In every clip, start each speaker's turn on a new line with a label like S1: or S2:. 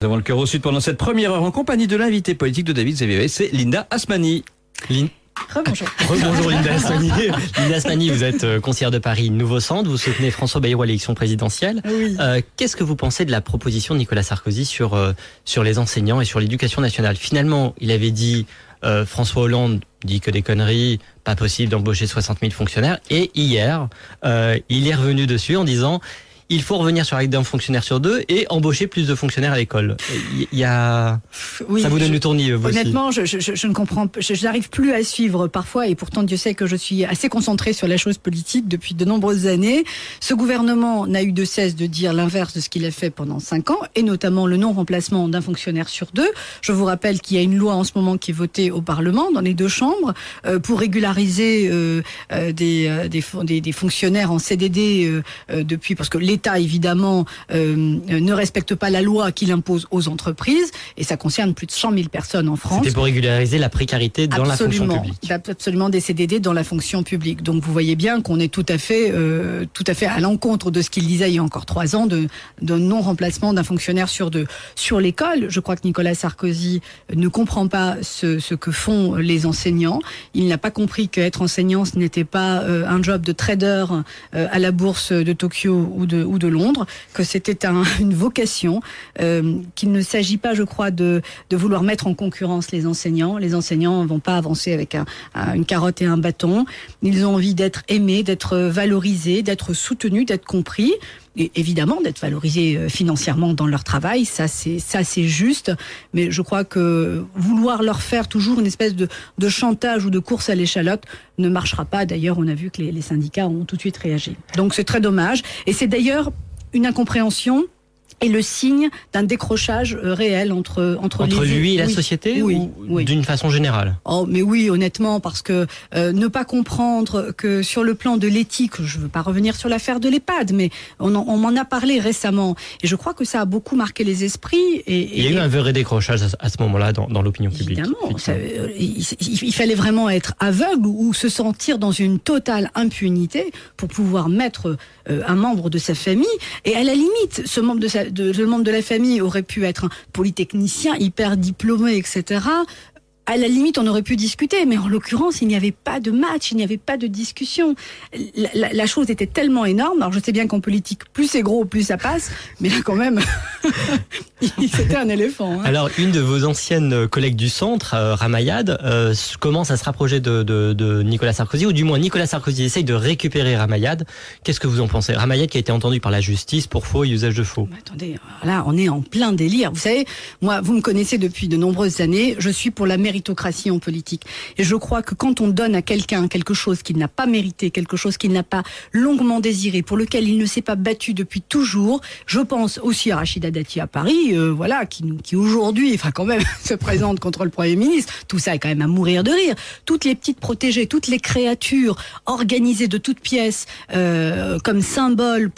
S1: Devant le cœur au sud pendant cette première heure en compagnie de l'invité politique de David Zévivé, c'est Linda Asmani.
S2: Rebonjour.
S3: Rebonjour Linda Asmani. Linda Asmani, vous êtes conseillère de Paris Nouveau Centre, vous soutenez François Bayrou à l'élection présidentielle.
S2: Oui.
S3: Qu'est-ce que vous pensez de la proposition de Nicolas Sarkozy sur les enseignants et sur l'éducation nationale? Finalement, il avait dit, François Hollande dit que des conneries, pas possible d'embaucher 60 000 fonctionnaires. Et hier, il est revenu dessus en disant... Il faut revenir sur la règle d'un fonctionnaire sur deux et embaucher plus de fonctionnaires à l'école. Il y a...
S2: Oui,
S3: ça vous donne le tournis, vous
S2: honnêtement,
S3: aussi.
S2: je ne comprends pas. Je n'arrive plus à suivre parfois, et pourtant Dieu sait que je suis assez concentrée sur la chose politique depuis de nombreuses années. Ce gouvernement n'a eu de cesse de dire l'inverse de ce qu'il a fait pendant 5 ans, et notamment le non-remplacement d'un fonctionnaire sur deux. Je vous rappelle qu'il y a une loi en ce moment qui est votée au Parlement, dans les deux chambres, pour régulariser des fonctionnaires en CDD depuis, parce que l'État évidemment ne respecte pas la loi qu'il impose aux entreprises, et ça concerne plus de 100 000 personnes en France.
S3: C'était pour régulariser la précarité dans la fonction publique.
S2: Absolument, des CDD dans la fonction publique. Donc vous voyez bien qu'on est tout à fait à l'encontre de ce qu'il disait il y a encore 3 ans, de non-remplacement d'un fonctionnaire sur deux. Sur l'école, je crois que Nicolas Sarkozy ne comprend pas ce que font les enseignants. Il n'a pas compris qu'être enseignant, ce n'était pas un job de trader à la bourse de Tokyo ou de Londres, que c'était une vocation, qu'il ne s'agit pas, je crois, de vouloir mettre en concurrence les enseignants. Les enseignants ne vont pas avancer avec une carotte et un bâton. Ils ont envie d'être aimés, d'être valorisés, d'être soutenus, d'être compris. Et évidemment d'être valorisés financièrement dans leur travail, ça c'est juste, mais je crois que vouloir leur faire toujours une espèce de chantage ou de course à l'échalote ne marchera pas. D'ailleurs, on a vu que les syndicats ont tout de suite réagi. Donc c'est très dommage, et c'est d'ailleurs une incompréhension et le signe d'un décrochage réel entre
S3: lui et la société, ou d'une façon générale?
S2: Oh, mais oui, honnêtement, parce que ne pas comprendre que sur le plan de l'éthique, je ne veux pas revenir sur l'affaire de l'EHPAD, mais on m'en a parlé récemment, et je crois que ça a beaucoup marqué les esprits. Il
S3: y a eu un vrai décrochage à ce moment-là dans l'opinion publique.
S2: Évidemment, il fallait vraiment être aveugle ou se sentir dans une totale impunité pour pouvoir mettre un membre de sa famille, et à la limite, ce membre de la famille aurait pu être un polytechnicien hyper diplômé, etc. À la limite, on aurait pu discuter, mais en l'occurrence, il n'y avait pas de match, il n'y avait pas de discussion. La chose était tellement énorme. Alors, je sais bien qu'en politique, plus c'est gros, plus ça passe, mais là, quand même, c'était un éléphant. Hein.
S3: Alors, une de vos anciennes collègues du centre, Ramayad, commence à se rapprocher de Nicolas Sarkozy, ou du moins Nicolas Sarkozy essaye de récupérer Ramayad. Qu'est-ce que vous en pensez? Ramayad qui a été entendu par la justice pour faux et usage de faux.
S2: Mais attendez, là, on est en plein délire. Vous savez, moi, vous me connaissez depuis de nombreuses années, je suis pour la méritocratie en politique. Et je crois que quand on donne à quelqu'un quelque chose qu'il n'a pas mérité, quelque chose qu'il n'a pas longuement désiré, pour lequel il ne s'est pas battu depuis toujours, je pense aussi à Rachida Dati à Paris, qui aujourd'hui, quand même, se présente contre le Premier ministre. Tout ça est quand même à mourir de rire. Toutes les petites protégées, toutes les créatures organisées de toutes pièces comme symbole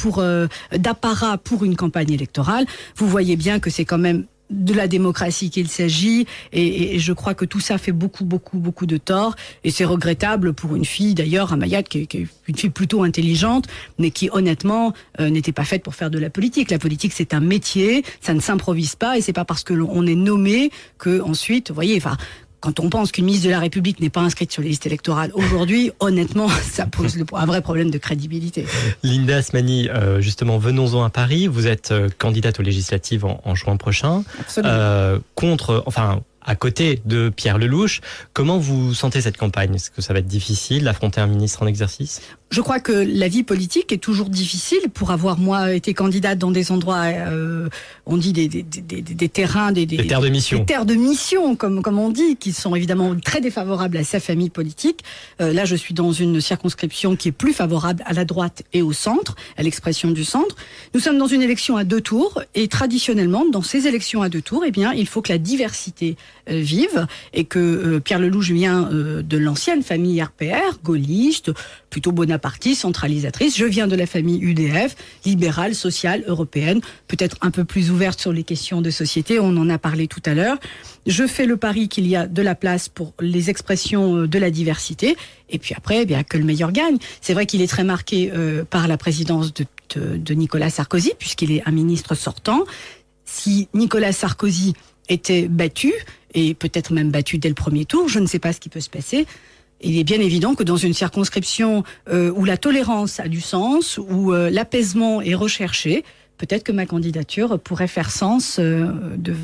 S2: d'apparat pour une campagne électorale, vous voyez bien que c'est quand même de la démocratie qu'il s'agit, et je crois que tout ça fait beaucoup de tort, et c'est regrettable pour une fille d'ailleurs, Ramayad, qui est une fille plutôt intelligente, mais qui honnêtement n'était pas faite pour faire de la politique. La politique, c'est un métier, ça ne s'improvise pas, et c'est pas parce que l'on est nommé que ensuite, vous voyez, quand on pense qu'une ministre de la République n'est pas inscrite sur les listes électorales aujourd'hui, honnêtement, ça pose un vrai problème de crédibilité.
S3: Linda Asmani, justement, venons-en à Paris. Vous êtes candidate aux législatives en juin prochain. À côté de Pierre Lellouche. Comment vous sentez cette campagne? Est-ce que ça va être difficile d'affronter un ministre en exercice?
S2: Je crois que la vie politique est toujours difficile. Pour avoir, moi, été candidate dans des endroits, on dit des terrains, des
S3: terres de mission.
S2: Des terres de mission, comme on dit, qui sont évidemment très défavorables à sa famille politique. Là, je suis dans une circonscription qui est plus favorable à la droite et au centre, à l'expression du centre. Nous sommes dans une élection à 2 tours, et traditionnellement, dans ces élections à 2 tours, il faut que la diversité vive, et que Pierre Lellouche vient de l'ancienne famille RPR, gaulliste, plutôt bonapartiste, centralisatrice. Je viens de la famille UDF, libérale, sociale, européenne, peut-être un peu plus ouverte sur les questions de société, on en a parlé tout à l'heure. Je fais le pari qu'il y a de la place pour les expressions de la diversité, et puis après, que le meilleur gagne. C'est vrai qu'il est très marqué par la présidence de Nicolas Sarkozy, puisqu'il est un ministre sortant. Si Nicolas Sarkozy était battu, et peut-être même battu dès le premier tour, je ne sais pas ce qui peut se passer. Il est bien évident que dans une circonscription où la tolérance a du sens, où l'apaisement est recherché, peut-être que ma candidature pourrait faire sens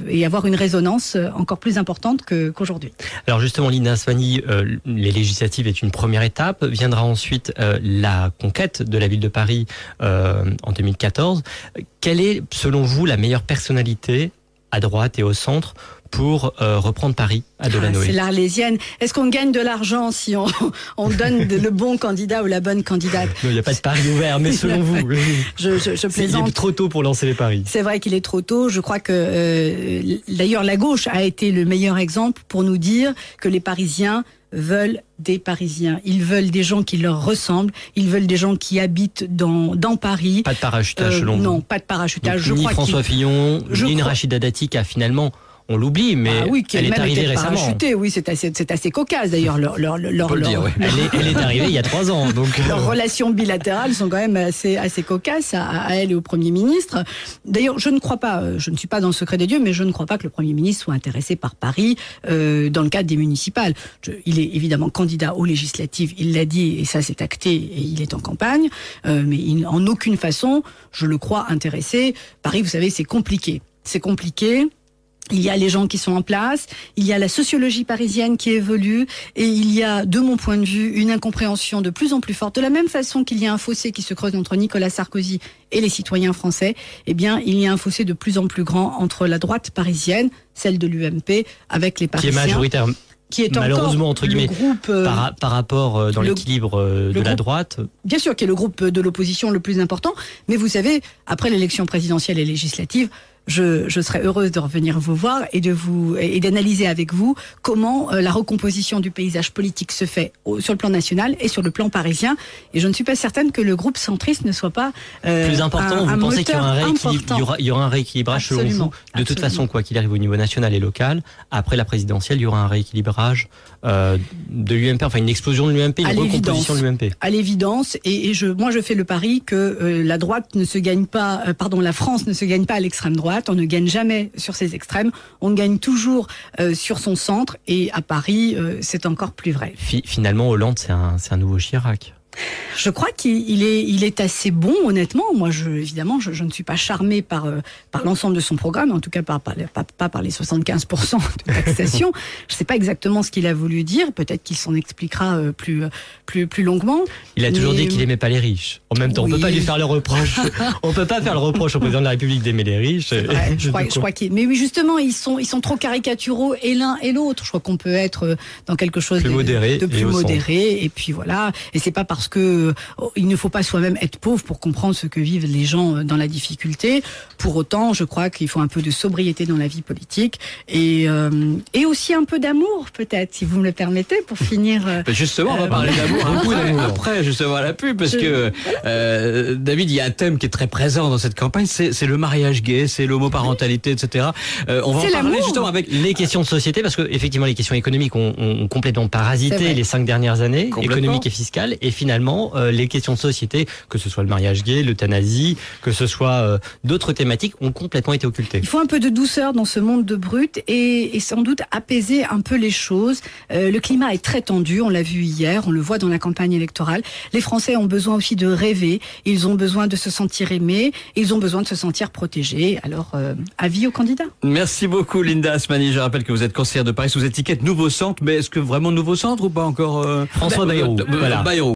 S2: et avoir une résonance encore plus importante qu'aujourd'hui.
S3: Alors justement, Linda Asmani, les législatives est une première étape. Viendra ensuite la conquête de la ville de Paris en 2014. Quelle est, selon vous, la meilleure personnalité à droite et au centre pour reprendre Paris à Delanoë?
S2: C'est l'Arlésienne. Est-ce qu'on gagne de l'argent si on donne le bon candidat ou la bonne candidate?
S3: Non, il n'y a pas de pari ouvert, mais selon vous.
S2: Je plaisante.
S3: Il est trop tôt pour lancer les paris.
S2: C'est vrai qu'il est trop tôt. Je crois que d'ailleurs la gauche a été le meilleur exemple pour nous dire que les Parisiens veulent des Parisiens. Ils veulent des gens qui leur ressemblent. Ils veulent des gens qui habitent dans Paris.
S3: Pas de parachutage selon vous?
S2: Non, pas de parachutage.
S3: Donc, ni François Fillon, ni une Rachida Dati qui a finalement... On l'oublie, mais elle est arrivée récemment.
S2: Oui, c'est assez cocasse d'ailleurs.
S1: Elle
S3: est arrivée il y a 3 ans. Donc
S2: leurs relations bilatérales sont quand même assez cocasses à elle et au Premier ministre. D'ailleurs, je ne crois pas, je ne suis pas dans le secret des dieux, mais je ne crois pas que le Premier ministre soit intéressé par Paris dans le cadre des municipales. Il est évidemment candidat aux législatives, il l'a dit, et ça c'est acté, et il est en campagne, mais en aucune façon, je le crois, intéressé. Paris, vous savez, c'est compliqué. C'est compliqué. Il y a les gens qui sont en place, il y a la sociologie parisienne qui évolue, et il y a, de mon point de vue, une incompréhension de plus en plus forte. De la même façon qu'il y a un fossé qui se creuse entre Nicolas Sarkozy et les citoyens français, eh bien, il y a un fossé de plus en plus grand entre la droite parisienne, celle de l'UMP, avec les Parisiens.
S3: Qui est majoritaire.
S2: Qui est
S3: malheureusement entre guillemets
S2: groupe,
S3: par rapport dans l'équilibre de la droite.
S2: Bien sûr, qui est le groupe de l'opposition le plus important. Mais vous savez, après l'élection présidentielle et législative, je serais heureuse de revenir vous voir et d'analyser avec vous comment la recomposition du paysage politique se fait sur le plan national et sur le plan parisien. Et je ne suis pas certaine que le groupe centriste ne soit pas
S3: plus important. Vous pensez qu'il y aura un rééquilibrage selon vous? De toute façon, quoi qu'il arrive au niveau national et local, après la présidentielle, il y aura un rééquilibrage de l'UMP, enfin une explosion de l'UMP, une recomposition de l'UMP.
S2: À l'évidence, moi je fais le pari que la droite ne se gagne pas, la France ne se gagne pas à l'extrême droite. On ne gagne jamais sur ses extrêmes, on gagne toujours sur son centre, et à Paris, c'est encore plus vrai.
S3: Finalement, Hollande, c'est un nouveau Chirac.
S2: Je crois qu'il est assez bon, honnêtement. Moi, évidemment, je ne suis pas charmée par l'ensemble de son programme, en tout cas pas par les 75% de taxation. Je ne sais pas exactement ce qu'il a voulu dire. Peut-être qu'il s'en expliquera plus longuement.
S3: Il a toujours dit qu'il aimait pas les riches. En même temps, on peut pas lui faire le reproche. On peut pas faire le reproche au président de la République d'aimer les riches.
S2: Vrai, je crois mais oui, justement, ils sont trop caricaturaux et l'un et l'autre. Je crois qu'on peut être dans quelque chose de plus modéré. Et puis voilà. Et c'est pas parce que il ne faut pas soi-même être pauvre pour comprendre ce que vivent les gens dans la difficulté. Pour autant, je crois qu'il faut un peu de sobriété dans la vie politique et aussi un peu d'amour, peut-être, si vous me le permettez, pour finir.
S1: Justement, on va parler d'amour après, justement, à la pub, parce que David, il y a un thème qui est très présent dans cette campagne, c'est le mariage gay, c'est l'homoparentalité, etc. On va en parler justement avec
S3: les questions de société, parce que effectivement, les questions économiques ont complètement parasité les 5 dernières années, économiques et fiscales, et finalement, les questions de société, que ce soit le mariage gay, l'euthanasie, que ce soit d'autres thématiques, ont complètement été occultées.
S2: Il faut un peu de douceur dans ce monde de brut et sans doute apaiser un peu les choses. Le climat est très tendu, on l'a vu hier, on le voit dans la campagne électorale. Les Français ont besoin aussi de rêver, ils ont besoin de se sentir aimés, ils ont besoin de se sentir protégés. Alors, avis aux candidats.
S1: Merci beaucoup Linda Asmani. Je rappelle que vous êtes conseillère de Paris sous étiquette Nouveau Centre, mais est-ce que vraiment Nouveau Centre ou pas encore
S3: François Bayrou.
S1: Bayrou.